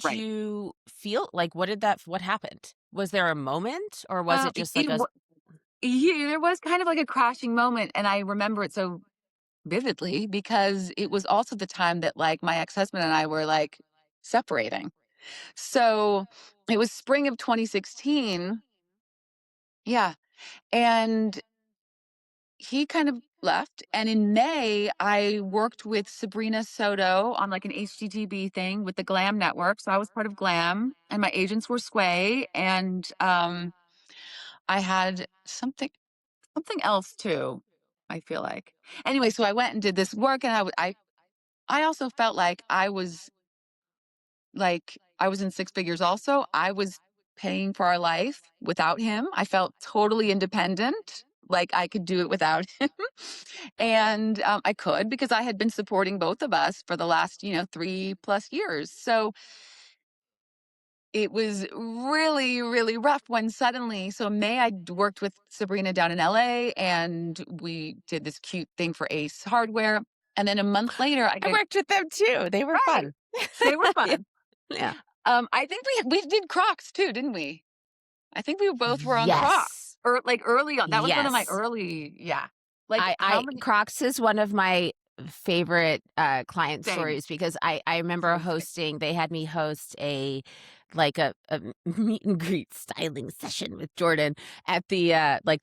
Right. you feel? Like, what happened? Was there a moment, or was it just like It a wa Yeah, there was kind of like a crashing moment, and I remember it so vividly because it was also the time that, like, my ex-husband and I were, like, separating. So, it was spring of 2016. Yeah, and he kind of left, and in May, I worked with Sabrina Soto on, like, an HGTV thing with the Glam network, so I was part of Glam, and my agents were Sway, and, I had something else too, I feel like. Anyway, so I went and did this work, and I also felt like I was in six figures also. I was paying for our life without him. I felt totally independent, like I could do it without him. And I could because I had been supporting both of us for the last, 3+ years. So it was really, really rough when suddenly, so May, worked with Sabrina down in LA and we did this cute thing for Ace Hardware. And then a month later, I I get, worked with them too. They were right. fun. They were Yeah. fun. Yeah. I think we did Crocs too, didn't we? I think we both were on Crocs, Yes. or like early on. That was one of my Yes. early, yeah. Like how I many? Crocs is one of my favorite, client Same, stories because I remember same, same. hosting they had me host a meet and greet styling session with Jordan at the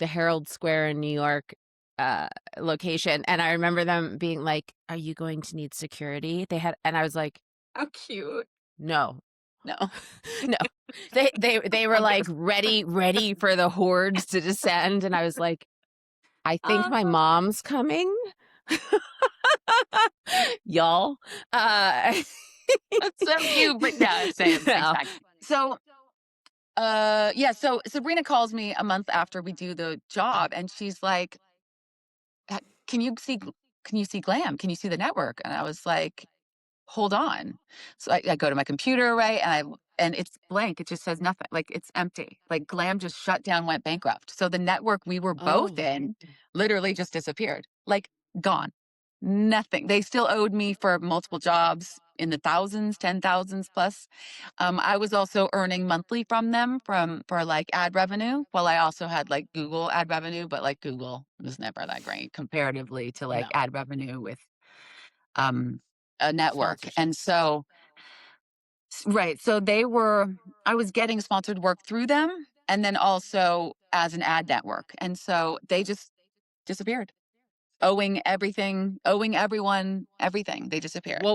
Herald Square in New York, uh, location, and I remember them being like, "Are you going to need security?" And I was like, How cute. "No." No, No. They were, I'm like, good. ready for the hordes to descend, and I was like, "I think my Uh, mom's coming, y'all." Uh, that's so cute. But yeah, same, yeah. exactly. So, yeah. So Sabrina calls me a month after we do the job, and she's like, "Uh, Can you see? Can you see Glam? Can you see the network?" And I was like, hold on. So I go to my computer, right? And it's blank. It just says nothing. Like it's empty. Like Glam just shut down, went bankrupt. So the network we were both Oh. in literally just disappeared. Like gone. Nothing. They still owed me for multiple jobs in the thousands, 10,000s plus. I was also earning monthly from them for like ad revenue. Well, I also had like Google ad revenue, but like Google was never that great comparatively to like No. ad revenue with um a network. And Sponsorships. so right, so I was getting sponsored work through them and then also as an ad network. And so they just disappeared, owing everything, owing everyone everything. They disappeared. Well,